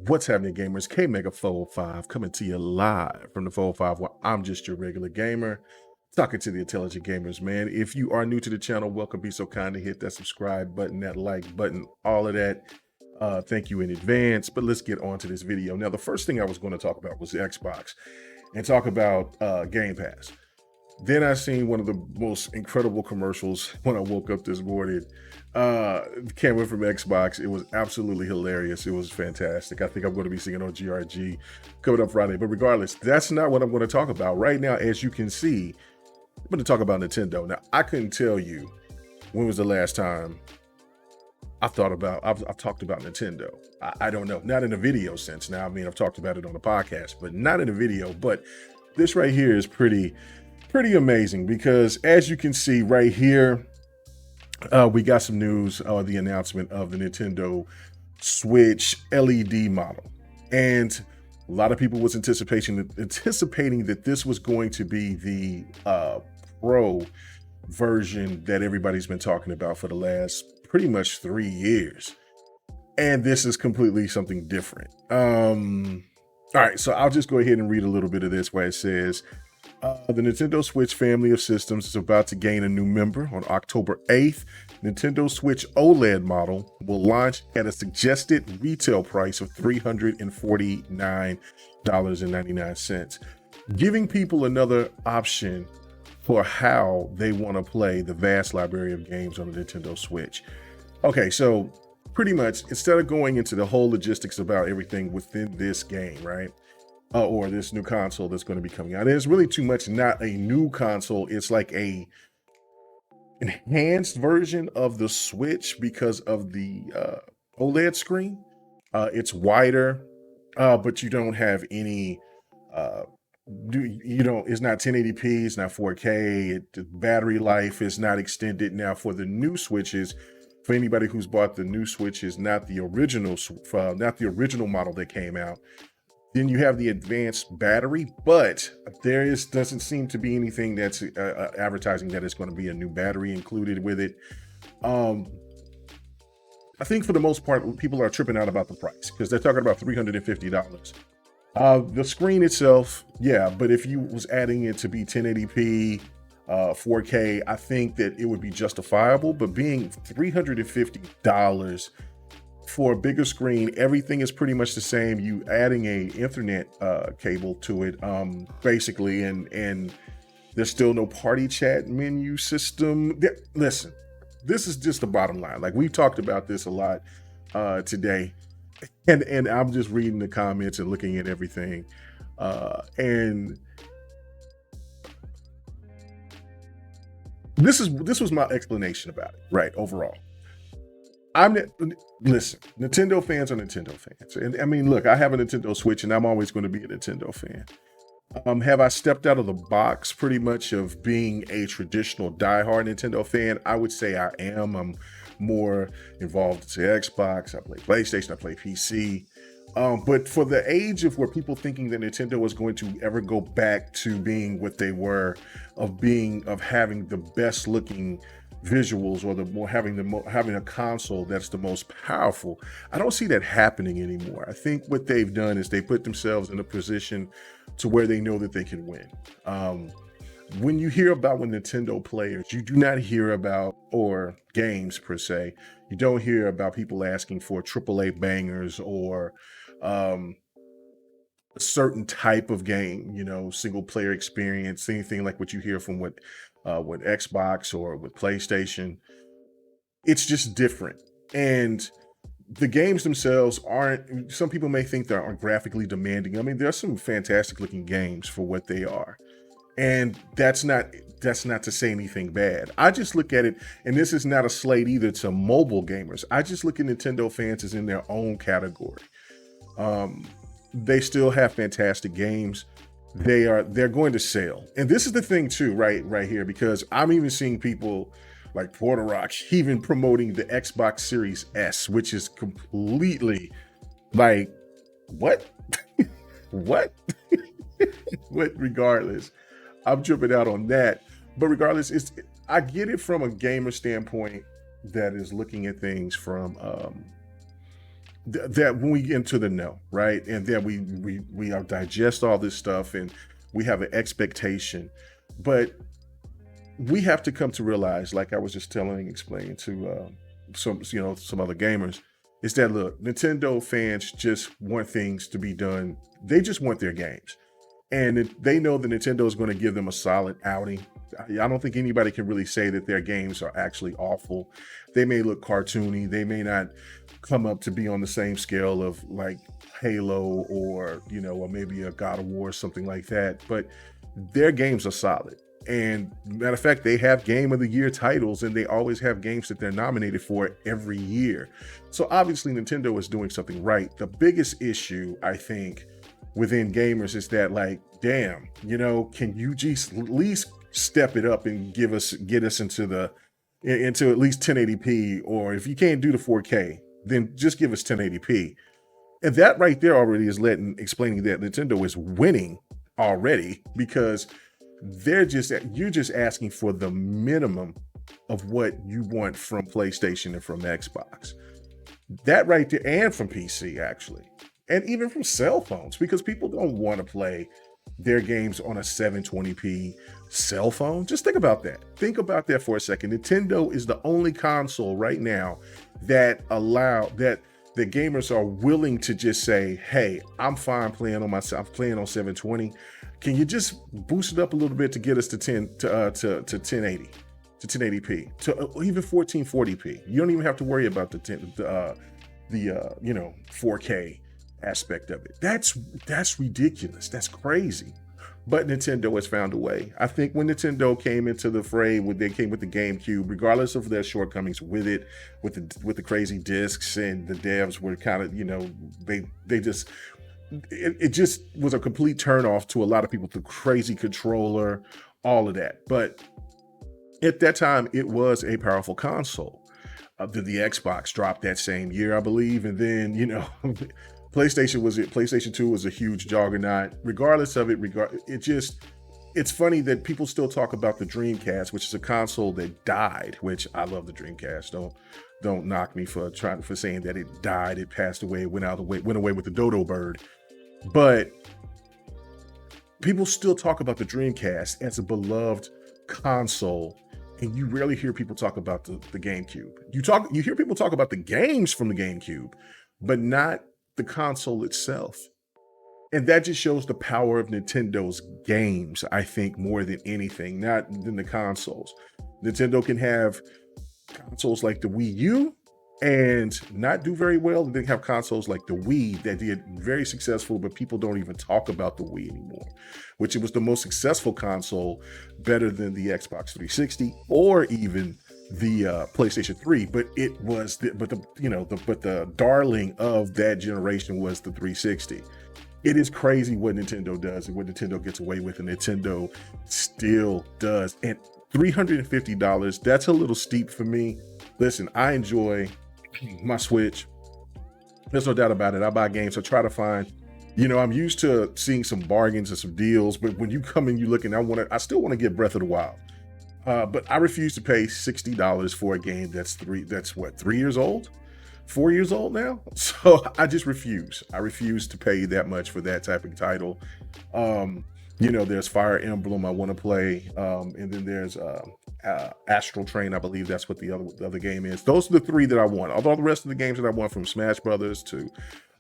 What's happening, gamers? K Mega 405 coming to you live from the 405, where I'm just your regular gamer, talking to the intelligent gamers, man. If you are new to the channel, welcome. Be so kind to hit that subscribe button, that like button, all of that. Thank you in advance. But let's get on to this video. Now, the first thing I was going to talk about was the Xbox and talk about Game Pass. Then I seen one of the most incredible commercials when I woke up this morning. Came in from Xbox. It was absolutely hilarious. It was fantastic. I think I'm going to be singing on GRG coming up Friday. But regardless, that's not what I'm going to talk about. Right now, as you can see, I'm going to talk about Nintendo. Now, I couldn't tell you when was the last time I've talked about Nintendo. I don't know. Not in a video sense. Now, I mean, I've talked about it on the podcast, but not in a video. But this right here is pretty amazing because, as you can see right here, we got some news, the announcement of the Nintendo Switch LED model. And a lot of people was anticipating that this was going to be the Pro version that everybody's been talking about for the last pretty much 3 years. And this is completely something different. All right, so I'll just go ahead and read a little bit of this where it says, the Nintendo Switch family of systems is about to gain a new member. On October 8th, Nintendo Switch OLED model will launch at a suggested retail price of $349.99, giving people another option for how they want to play the vast library of games on the Nintendo Switch. Okay, so pretty much, instead of going into the whole logistics about everything within this game, right? Or this new console that's going to be coming out. It's really too much not a new console. It's like a enhanced version of the Switch because of the OLED screen. It's wider, but you don't have any, it's not 1080p, it's not 4K. The battery life is not extended. Now for the new Switches, for anybody who's bought the new Switches, not the original model that came out, then you have the advanced battery, but there doesn't seem to be anything that's advertising that it's going to be a new battery included with it. I think for the most part, people are tripping out about the price because they're talking about $350. The screen itself, yeah, but if you was adding it to be 1080p, 4K, I think that it would be justifiable, but being $350 for a bigger screen, everything is pretty much the same. You adding a Ethernet cable to it, basically, and there's still no party chat menu system. Listen, this is just the bottom line. Like, we've talked about this a lot today, and I'm just reading the comments and looking at everything, and this was my explanation about it, right? Overall. Listen, Nintendo fans are Nintendo fans. And I mean, look, I have a Nintendo Switch and I'm always going to be a Nintendo fan. Have I stepped out of the box pretty much of being a traditional diehard Nintendo fan? I would say I am. I'm more involved to Xbox. I play PlayStation, I play PC. But for the age of where people thinking that Nintendo is going to ever go back to being what they were, of having the best looking visuals, or having a console that's the most powerful, I don't see that happening anymore. I think what they've done is they put themselves in a position to where they know that they can win. When you hear about Nintendo players, you do not hear about, or games per se, you don't hear about people asking for AAA bangers or a certain type of game, single player experience, anything like what you hear from with Xbox or with PlayStation. It's just different. And the games themselves aren't, some people may think they aren't graphically demanding. I mean, there are some fantastic looking games for what they are. And that's not to say anything bad. I just look at it, and this is not a slate either to mobile gamers. I just look at Nintendo fans as in their own category. They still have fantastic games. They're going to sell. And this is the thing too, right here, because I'm even seeing people like Porter Rock even promoting the Xbox Series S, which is completely like, what? What? But regardless, I'm tripping out on that. But regardless, I get it from a gamer standpoint that is looking at things from that when we get into the know, right? And then we digest all this stuff and we have an expectation. But we have to come to realize, like I was just explaining to some other gamers, is that look, Nintendo fans just want things to be done. They just want their games, and they know that Nintendo is going to give them a solid outing. I don't think anybody can really say that their games are actually awful. They may look cartoony. They may not come up to be on the same scale of like Halo or or maybe a God of War or something like that. But their games are solid. And matter of fact, they have Game of the Year titles, and they always have games that they're nominated for every year. So obviously Nintendo is doing something right. The biggest issue, I think, within gamers is that, like, damn, can you just at least step it up and get us into at least 1080p, or if you can't do the 4K, then just give us 1080p. And that right there already is explaining that Nintendo is winning already, because you're just asking for the minimum of what you want from PlayStation and from Xbox. That right there, and from PC actually, and even from cell phones, because people don't want to play their games on a 720p cell phone. Just think about that. Think about that for a second. Nintendo is the only console right now that the gamers are willing to just say, hey, I'm fine playing on 720. Can you just boost it up a little bit to get us to 1080, to 1080p, to even 1440p? You don't even have to worry about the 4K aspect of it. That's ridiculous. That's crazy. But Nintendo has found a way. I think when Nintendo came into the fray, when they came with the GameCube, regardless of their shortcomings with it, with the crazy discs, and the devs were kind of, it just was a complete turnoff to a lot of people. The crazy controller, all of that. But at that time, it was a powerful console. The Xbox dropped that same year, I believe, and then PlayStation 2 was a huge juggernaut. Regardless of it, it's funny that people still talk about the Dreamcast, which is a console that died, which I love the Dreamcast. Don't knock me for saying that it died. It passed away, went away with the dodo bird. But people still talk about the Dreamcast as a beloved console, and you rarely hear people talk about the GameCube. You hear people talk about the games from the GameCube, but not the console itself. And that just shows the power of Nintendo's games, I think, more than anything, not than the consoles. Nintendo can have consoles like the Wii U and not do very well, and then have consoles like the Wii that did very successful, but people don't even talk about the Wii anymore, which it was the most successful console, better than the Xbox 360 or even the PlayStation 3, but the darling of that generation was the 360. It is crazy what Nintendo does and what Nintendo gets away with, and Nintendo still does. And $350, that's a little steep for me. Listen, I enjoy my Switch. There's no doubt about it. I buy games. I try to find, I'm used to seeing some bargains and some deals, but when you come and you look, and I still want to get Breath of the Wild. But I refuse to pay $60 for a game that's 3 years old? 4 years old now? So I just refuse. I refuse to pay that much for that type of title. There's Fire Emblem I want to play. And then there's Astral Train, I believe that's what the other game is. Those are the 3 that I want. Although the rest of the games that I want, from Smash Brothers to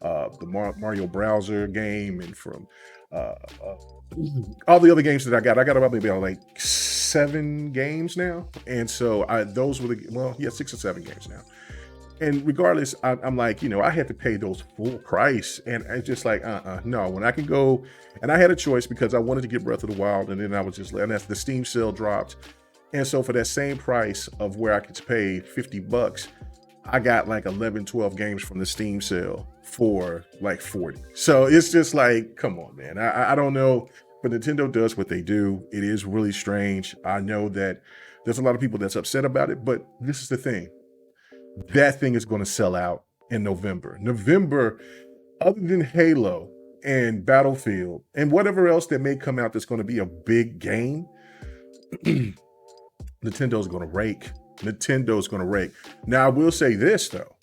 the Mario Browser game, and from all the other games that I got about maybe like 7 games now. And so those were 6 or 7 games now. And regardless, I'm like, I had to pay those full price. And it's just like, no, when I can go, and I had a choice because I wanted to get Breath of the Wild. And then I was just, and that's the Steam sale dropped. And so for that same price of where I could pay $50, I got like 11, 12 games from the Steam sale for like 40. So it's just like, come on, man. I don't know, but Nintendo does what they do. It is really strange. I know that there's a lot of people that's upset about it, but this is the thing. That thing is going to sell out in November. Other than Halo and Battlefield and whatever else that may come out that's going to be a big game, Nintendo's going to rake. Now, I will say this, though.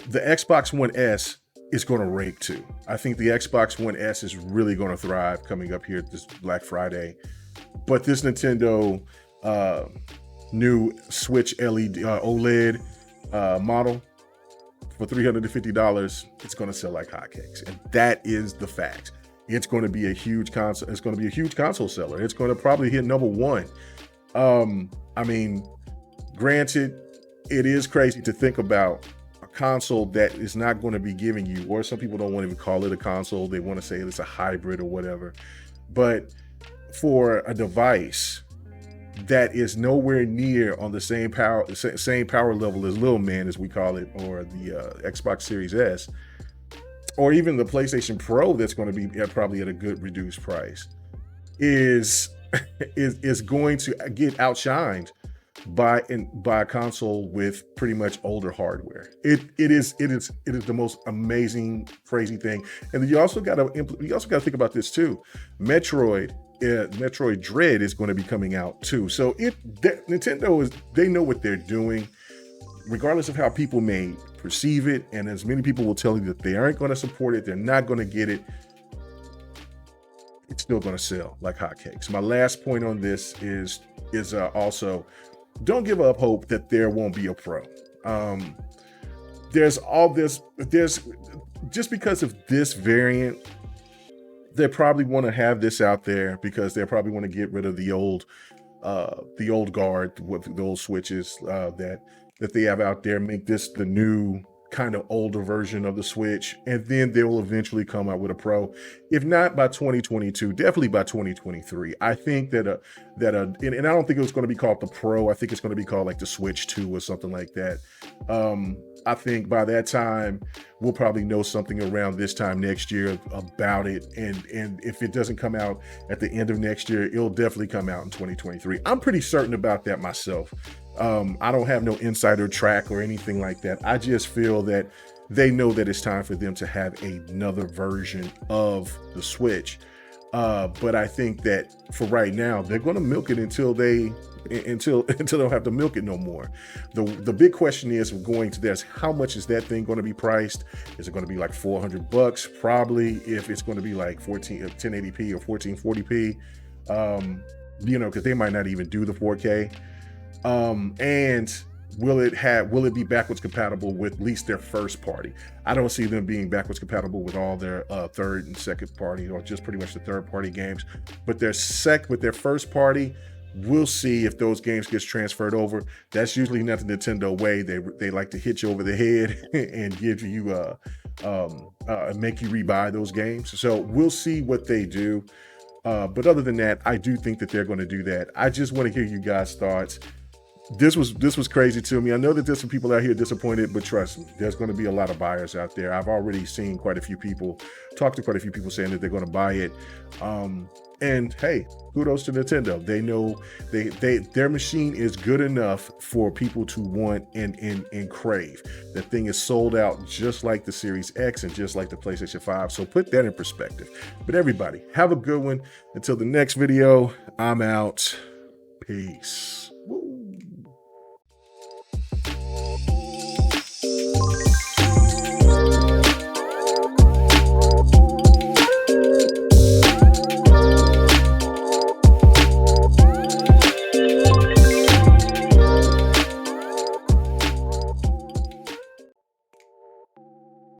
The Xbox One S is going to rake too. I think the Xbox One S is really going to thrive coming up here this Black Friday. But this Nintendo new Switch LED OLED model for $350, it's going to sell like hotcakes, and that is the fact. It's going to be a huge console. It's going to be a huge console seller. It's going to probably hit number one. I mean, granted, it is crazy to think about a console that is not going to be giving you, or some people don't want to even call it a console. They want to say it's a hybrid or whatever. But for a device that is nowhere near on the same power level as Lil Man, as we call it, or the Xbox Series S, or even the PlayStation Pro, that's going to be probably at a good reduced price, is going to get outshined by a console with pretty much older hardware. It is the most amazing, crazy thing. And then you also got to think about this too. Metroid Dread is going to be coming out too. So Nintendo they know what they're doing, regardless of how people may perceive it. And as many people will tell you that they aren't going to support it, they're not going to get it, it's still going to sell like hotcakes. My last point on this is also, don't give up hope that there won't be a Pro. There's just because of this variant, they probably want to have this out there because they probably want to get rid of the old guard with the old switches that they have out there, make this the new kind of older version of the Switch, and then they will eventually come out with a Pro. If not by 2022, definitely by 2023. I think that and I don't think it's going to be called the Pro. I think it's going to be called like the Switch 2 or something like that. I think by that time we'll probably know something around this time next year about it, and if it doesn't come out at the end of next year, it'll definitely come out in 2023. I'm pretty certain about that myself. I don't have no insider track or anything like that. I just feel that they know that it's time for them to have another version of the Switch. But I think that for right now, they're going to milk it until they don't have to milk it no more. The big question is going to this: how much is that thing going to be priced? Is it going to be like $400? Probably, if it's going to be like 1080p or 1440p, because they might not even do the 4K. And will it be backwards compatible with at least their first party? I don't see them being backwards compatible with all their third and second party, or just pretty much the third party games. But with their first party, we'll see if those games gets transferred over. That's usually not the Nintendo way. They like to hit you over the head and give you make you rebuy those games. So we'll see what they do. But other than that, I do think that they're going to do that. I just want to hear you guys' thoughts. This was crazy to me. I know that there's some people out here disappointed, but trust me, there's going to be a lot of buyers out there. I've already seen talked to quite a few people saying that they're going to buy it. And hey, kudos to Nintendo. They know their machine is good enough for people to want and crave. That thing is sold out just like the Series X and just like the PlayStation 5. So put that in perspective. But everybody, have a good one. Until the next video, I'm out. Peace.